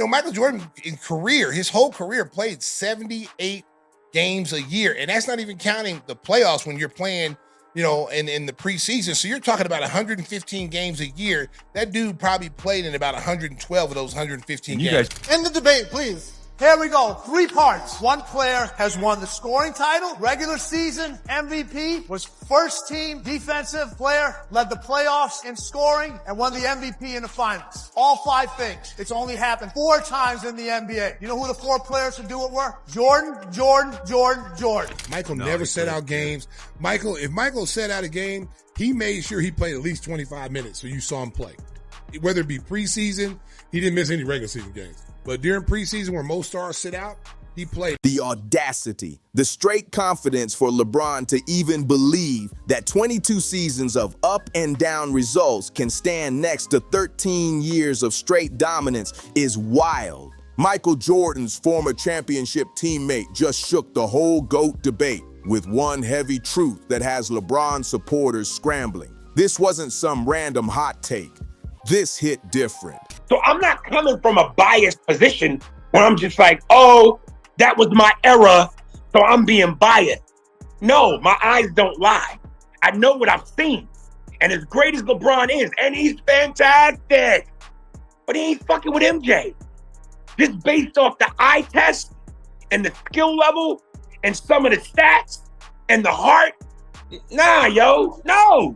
Michael Jordan in career, his whole career played 78 games a year. And that's not even counting the playoffs when you're playing, in the preseason. So you're talking about 115 games a year. That dude probably played in about 112 of those 115 games. End the debate, please. Here we go. 3 parts. One player has won the scoring title, regular season MVP, was first team defensive player, led the playoffs in scoring, and won the MVP in the finals. All 5 things. It's only happened 4 times in the NBA. You know who the 4 players who do it were? Jordan. Michael never set out games. If Michael set out a game, he made sure he played at least 25 minutes so you saw him play. Whether it be preseason, he didn't miss any regular season games. But during preseason where most stars sit out, he played. The audacity, the straight confidence for LeBron to even believe that 22 seasons of up and down results can stand next to 13 years of straight dominance is wild. Michael Jordan's former championship teammate just shook the whole GOAT debate with one heavy truth that has LeBron supporters scrambling. This wasn't some random hot take. This hit different. So I'm not coming from a biased position where I'm just like, oh, that was my era, so I'm being biased. No, my eyes don't lie. I know what I've seen. And as great as LeBron is, and he's fantastic, but he ain't fucking with MJ. Just based off the eye test and the skill level and some of the stats and the heart, nah, yo, no.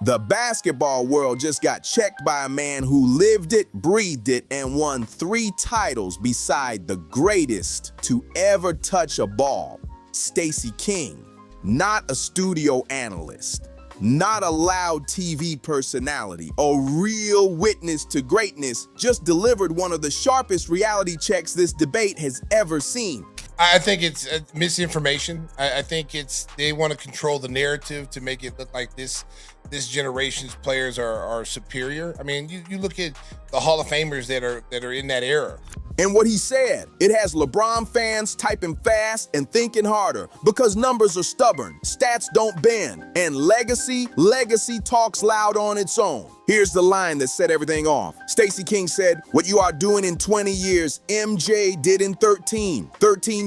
The basketball world just got checked by a man who lived it, breathed it, and won 3 titles beside the greatest to ever touch a ball, Stacey King. Not a studio analyst, not a loud TV personality, a real witness to greatness, just delivered one of the sharpest reality checks this debate has ever seen. I think it's misinformation. I think they want to control the narrative to make it look like this generation's players are superior. I mean, you look at the Hall of Famers that are in that era. And what he said, it has LeBron fans typing fast and thinking harder because numbers are stubborn, stats don't bend, and legacy talks loud on its own. Here's the line that set everything off. Stacey King said, what you are doing in 20 years, MJ did in 13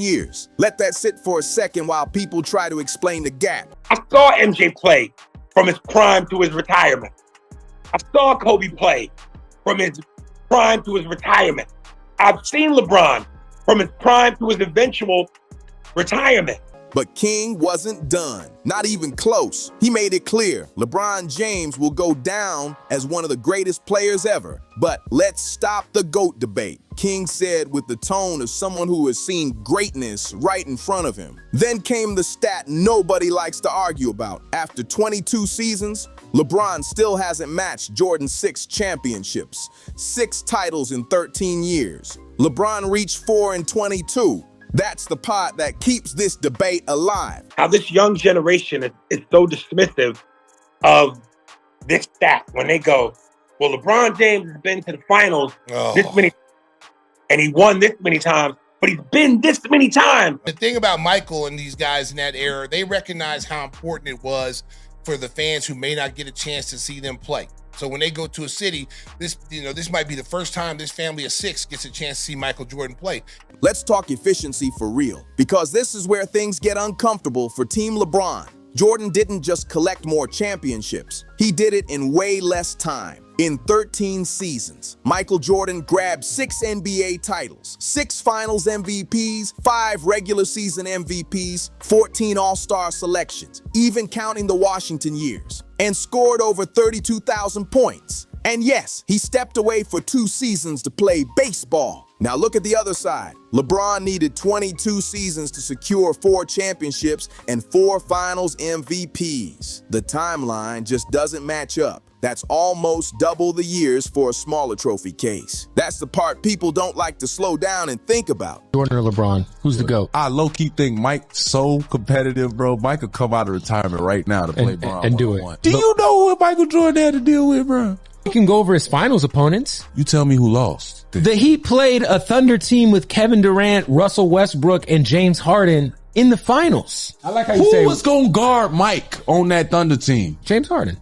years. Let that sit for a second while people try to explain the gap. I saw MJ play from his prime to his retirement. I saw Kobe play from his prime to his retirement. I've seen LeBron from his prime to his eventual retirement. But King wasn't done, not even close. He made it clear LeBron James will go down as one of the greatest players ever. But let's stop the GOAT debate, King said with the tone of someone who has seen greatness right in front of him. Then came the stat nobody likes to argue about. After 22 seasons, LeBron still hasn't matched Jordan's 6 championships, 6 titles in 13 years. LeBron reached 4 in 22. That's the part that keeps this debate alive. How this young generation is so dismissive of this stat when they go, well, LeBron James has been to the finals this many, and he won this many times, but he's been this many times. The thing about Michael and these guys in that era, they recognize how important it was for the fans who may not get a chance to see them play. So when they go to a city, this might be the first time this family of 6 gets a chance to see Michael Jordan play. Let's talk efficiency for real, because this is where things get uncomfortable for Team LeBron. Jordan didn't just collect more championships. He did it in way less time. In 13 seasons, Michael Jordan grabbed 6 NBA titles, 6 finals MVPs, 5 regular season MVPs, 14 all-star selections, even counting the Washington years, and scored over 32,000 points. And yes, he stepped away for 2 seasons to play baseball. Now look at the other side. LeBron needed 22 seasons to secure 4 championships and 4 finals MVPs. The timeline just doesn't match up. That's almost double the years for a smaller trophy case. That's the part people don't like to slow down and think about. Jordan or LeBron, who's the GOAT? I low-key think Mike's so competitive, bro. Mike could come out of retirement right now to play Bron and do it. Do you know what Michael Jordan had to deal with, bro? We can go over his finals opponents. You tell me who lost. The Heat played a Thunder team with Kevin Durant, Russell Westbrook, and James Harden in the finals. I like how you say— Who was going to guard Mike on that Thunder team? James Harden.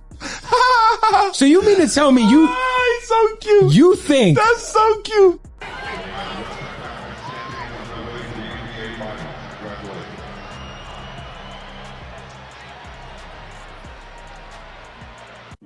So you mean to tell me he's so cute. You think— That's so cute.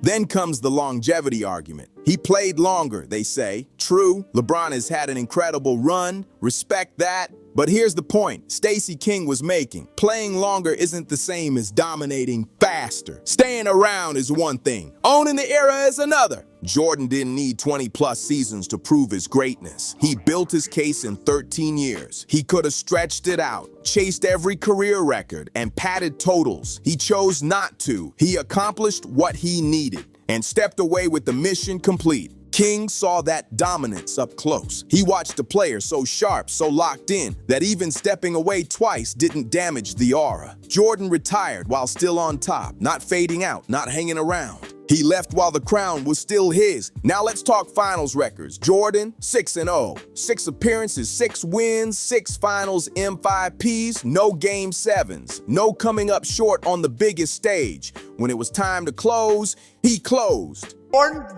Then comes the longevity argument. He played longer, they say. True, LeBron has had an incredible run. Respect that. But here's the point Stacey King was making. Playing longer isn't the same as dominating faster. Staying around is one thing. Owning the era is another. Jordan didn't need 20-plus seasons to prove his greatness. He built his case in 13 years. He could have stretched it out, chased every career record, and padded totals. He chose not to. He accomplished what he needed and stepped away with the mission complete. King saw that dominance up close. He watched a player so sharp, so locked in, that even stepping away twice didn't damage the aura. Jordan retired while still on top, not fading out, not hanging around. He left while the crown was still his. Now let's talk finals records. Jordan, 6-0. 6 appearances, 6 wins, 6 finals MVPs, no game 7s. No coming up short on the biggest stage. When it was time to close, he closed.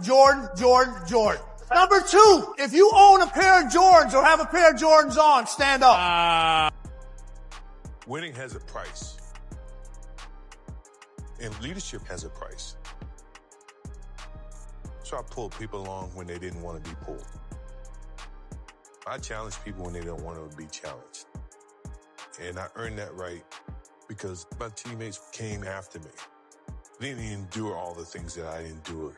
Jordan. Number 2, if you own a pair of Jordans or have a pair of Jordans on, stand up. Winning has a price. And leadership has a price. So I pulled people along when they didn't want to be pulled. I challenge people when they don't want to be challenged. And I earned that right because my teammates came after me. They didn't endure all the things that I endured.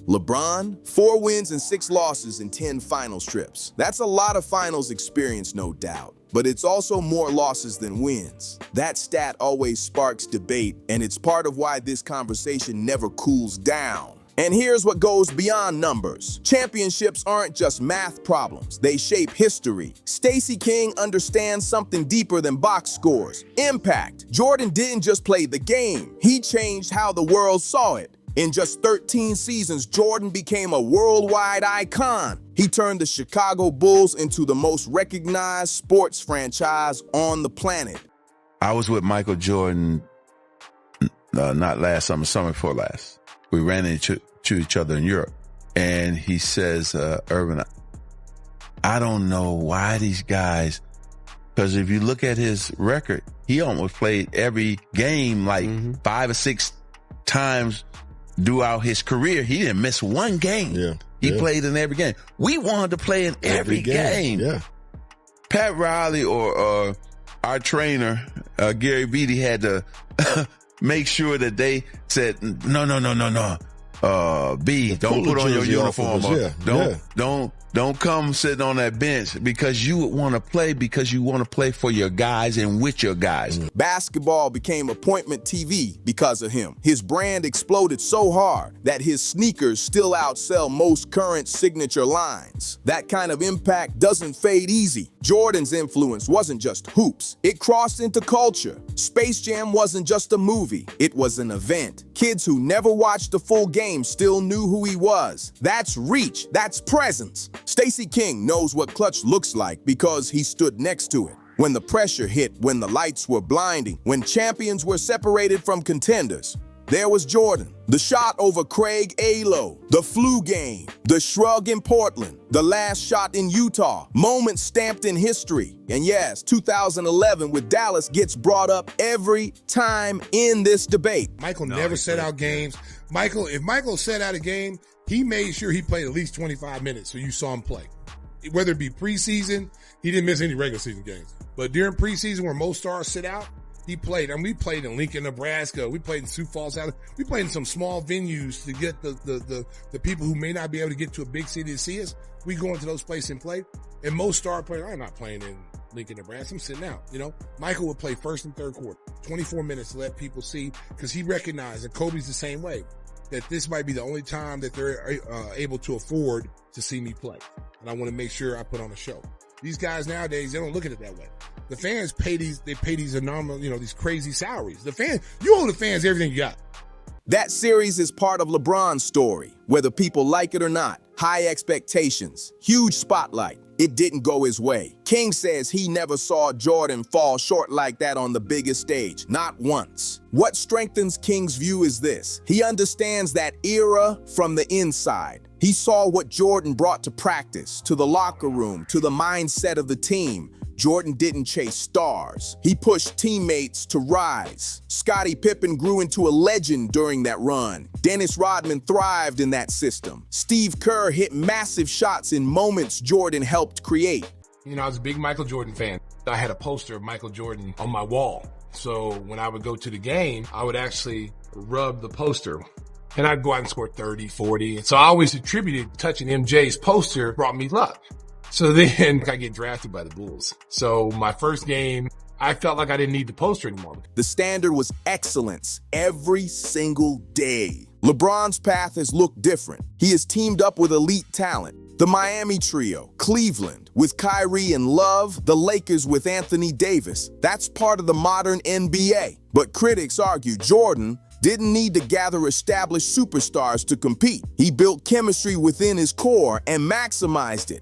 LeBron, 4 wins and 6 losses in 10 finals trips. That's a lot of finals experience, no doubt. But it's also more losses than wins. That stat always sparks debate, and it's part of why this conversation never cools down. And here's what goes beyond numbers. Championships aren't just math problems. They shape history. Stacey King understands something deeper than box scores. Impact. Jordan didn't just play the game. He changed how the world saw it. In just 13 seasons, Jordan became a worldwide icon. He turned the Chicago Bulls into the most recognized sports franchise on the planet. I was with Michael Jordan, not last summer, summer before last. We ran into each other in Europe. And he says, Irvin, I don't know why these guys, because if you look at his record, he almost played every game like 5 or 6 times throughout his career. He didn't miss one game. He played in every game. We wanted to play in every game. Pat Riley or our trainer, Gary Beatty, had to make sure that they said, no. B, don't put on your uniform. Don't come sitting on that bench because you want to play because you want to play for your guys and with your guys. Basketball became appointment TV because of him. His brand exploded so hard that his sneakers still outsell most current signature lines. That kind of impact doesn't fade easy. Jordan's influence wasn't just hoops. It crossed into culture. Space Jam wasn't just a movie. It was an event. Kids who never watched the full game still knew who he was. That's reach. That's presence. Stacey King knows what clutch looks like because he stood next to it. When the pressure hit, when the lights were blinding, when champions were separated from contenders, there was Jordan. The shot over Craig Alo, the flu game, the shrug in Portland, the last shot in Utah, moments stamped in history. And yes, 2011 with Dallas gets brought up every time in this debate. Michael never set out games. If Michael set out a game, he made sure he played at least 25 minutes so you saw him play. Whether it be preseason, he didn't miss any regular season games. But during preseason where most stars sit out, he played. I mean, we played in Lincoln, Nebraska. We played in Sioux Falls. We played in some small venues to get the people who may not be able to get to a big city to see us. We go into those places and play. And most star players, I'm not playing in Lincoln, Nebraska. I'm sitting out, Michael would play first and third quarter, 24 minutes to let people see, because he recognized, and Kobe's the same way, that this might be the only time that they're able to afford to see me play. And I want to make sure I put on a show. These guys nowadays, they don't look at it that way. The fans pay these enormous, these crazy salaries. You owe the fans everything you got. That series is part of LeBron's story, whether people like it or not. High expectations, huge spotlight. It didn't go his way. King says he never saw Jordan fall short like that on the biggest stage, not once. What strengthens King's view is this. He understands that era from the inside. He saw what Jordan brought to practice, to the locker room, to the mindset of the team. Jordan didn't chase stars. He pushed teammates to rise. Scottie Pippen grew into a legend during that run. Dennis Rodman thrived in that system. Steve Kerr hit massive shots in moments Jordan helped create. You know, I was a big Michael Jordan fan. I had a poster of Michael Jordan on my wall. So when I would go to the game, I would actually rub the poster. And I'd go out and score 30, 40. And so I always attributed touching MJ's poster brought me luck. So then I get drafted by the Bulls. So my first game, I felt like I didn't need the poster anymore. The standard was excellence every single day. LeBron's path has looked different. He has teamed up with elite talent. The Miami trio, Cleveland with Kyrie and Love, the Lakers with Anthony Davis. That's part of the modern NBA. But critics argue Jordan didn't need to gather established superstars to compete. He built chemistry within his core and maximized it.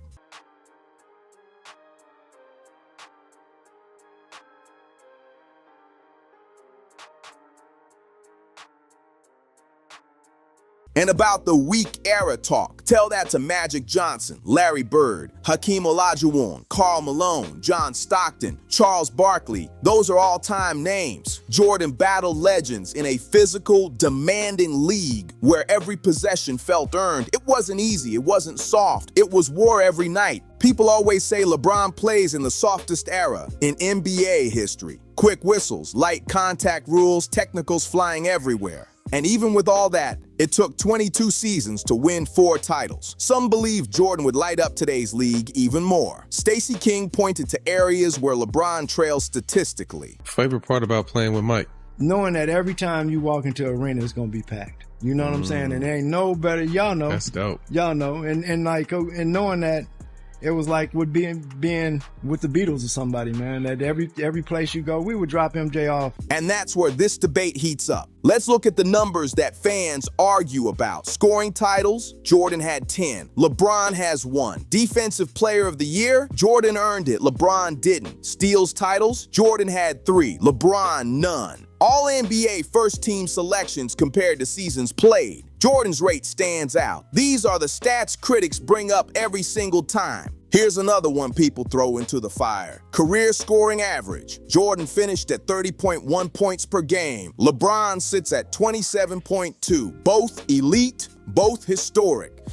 And about the weak era talk, tell that to Magic Johnson, Larry Bird, Hakeem Olajuwon, Karl Malone, John Stockton, Charles Barkley. Those are all-time names. Jordan battled legends in a physical, demanding league where every possession felt earned. It wasn't easy. It wasn't soft. It was war every night. People always say LeBron plays in the softest era in NBA history. Quick whistles, light contact rules, technicals flying everywhere. And even with all that, it took 22 seasons to win 4 titles. Some believe Jordan would light up today's league even more. Stacey King pointed to areas where LeBron trails statistically. Favorite part about playing with Mike? Knowing that every time you walk into an arena, it's going to be packed. You know what I'm saying? And there ain't no better, y'all know. That's dope. Y'all know. And knowing that, it was like being with the Beatles or somebody, man. That every place you go, we would drop MJ off. And that's where this debate heats up. Let's look at the numbers that fans argue about. Scoring titles, Jordan had 10. LeBron has 1. Defensive Player of the Year, Jordan earned it. LeBron didn't. Steals titles, Jordan had 3. LeBron none. All NBA first-team selections compared to seasons played. Jordan's rate stands out. These are the stats critics bring up every single time. Here's another one people throw into the fire. Career scoring average. Jordan finished at 30.1 points per game. LeBron sits at 27.2. Both elite, both historic.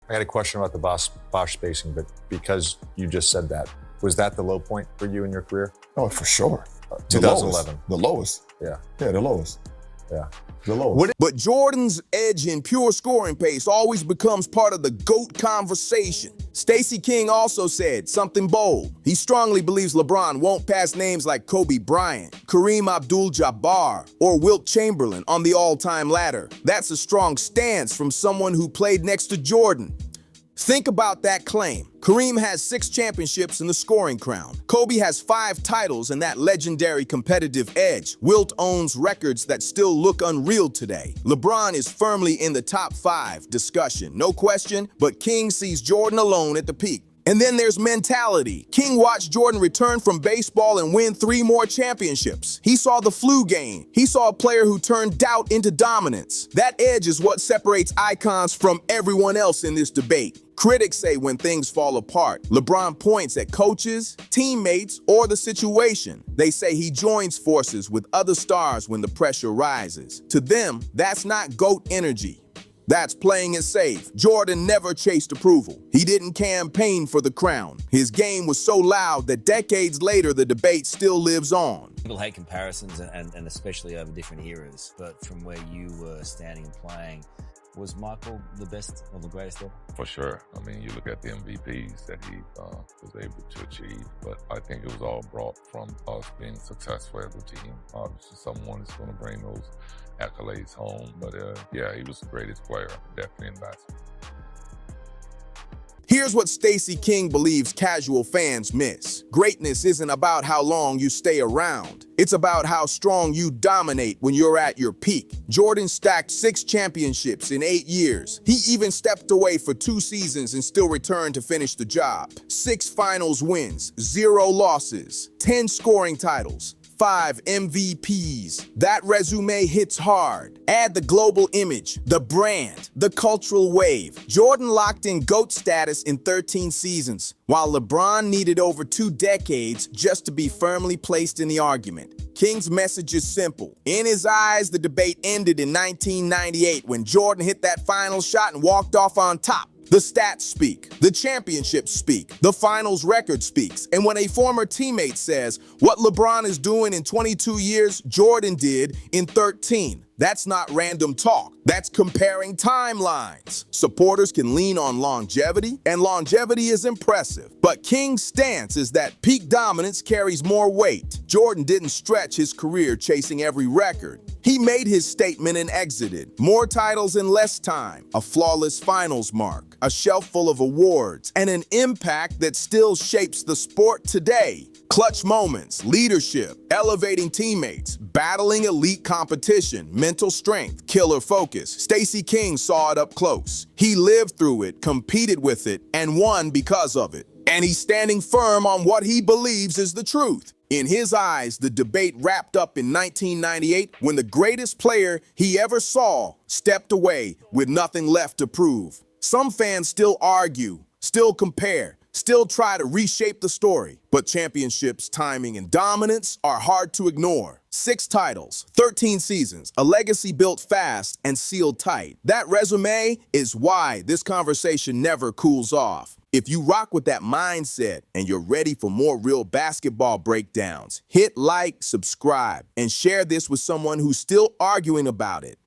I had a question about the Bosch spacing, but because you just said that, was that the low point for you in your career? Oh, for sure. 2011. The lowest. Yeah. Yeah, the lowest. Yeah. The lowest. But Jordan's edge in pure scoring pace always becomes part of the GOAT conversation. Stacey King also said something bold. He strongly believes LeBron won't pass names like Kobe Bryant, Kareem Abdul-Jabbar, or Wilt Chamberlain on the all-time ladder. That's a strong stance from someone who played next to Jordan. Think about that claim. Kareem has 6 championships in the scoring crown. Kobe has 5 titles and that legendary competitive edge. Wilt owns records that still look unreal today. LeBron is firmly in the top 5 discussion, no question, but King sees Jordan alone at the peak. And then there's mentality. King watched Jordan return from baseball and win 3 more championships. He saw the flu game. He saw a player who turned doubt into dominance. That edge is what separates icons from everyone else in this debate. Critics say when things fall apart, LeBron points at coaches, teammates, or the situation. They say he joins forces with other stars when the pressure rises. To them, that's not GOAT energy. That's playing it safe. Jordan never chased approval. He didn't campaign for the crown. His game was so loud that decades later, the debate still lives on. People hate comparisons, and especially over different eras. But from where you were standing and playing, was Michael the best or the greatest ever? For sure. I mean, you look at the MVPs that he was able to achieve, but I think it was all brought from us being successful as a team. Obviously, someone is going to bring those accolades home, but yeah, he was the greatest player, definitely in basketball. Here's what Stacey King believes casual fans miss. Greatness isn't about how long you stay around. It's about how strong you dominate when you're at your peak. Jordan stacked 6 championships in 8 years. He even stepped away for 2 seasons and still returned to finish the job. 6 finals wins, 0 losses, 10 scoring titles, 25 MVPs. That resume hits hard. Add the global image, the brand, the cultural wave. Jordan locked in GOAT status in 13 seasons, while LeBron needed over 2 decades just to be firmly placed in the argument. King's message is simple. In his eyes, the debate ended in 1998 when Jordan hit that final shot and walked off on top. The stats speak, the championships speak, the finals record speaks. And when a former teammate says, what LeBron is doing in 22 years, Jordan did in 13. That's not random talk. That's comparing timelines. Supporters can lean on longevity, and longevity is impressive. But King's stance is that peak dominance carries more weight. Jordan didn't stretch his career chasing every record. He made his statement and exited. More titles in less time, a flawless finals mark, a shelf full of awards, and an impact that still shapes the sport today. Clutch moments, leadership, elevating teammates, battling elite competition, mental strength, killer focus. Stacey King saw it up close. He lived through it, competed with it, and won because of it. And he's standing firm on what he believes is the truth. In his eyes, the debate wrapped up in 1998 when the greatest player he ever saw stepped away with nothing left to prove. Some fans still argue, still compare, still try to reshape the story. But championships, timing, and dominance are hard to ignore. 6 titles, 13 seasons, a legacy built fast and sealed tight. That resume is why this conversation never cools off. If you rock with that mindset and you're ready for more real basketball breakdowns, hit like, subscribe, and share this with someone who's still arguing about it.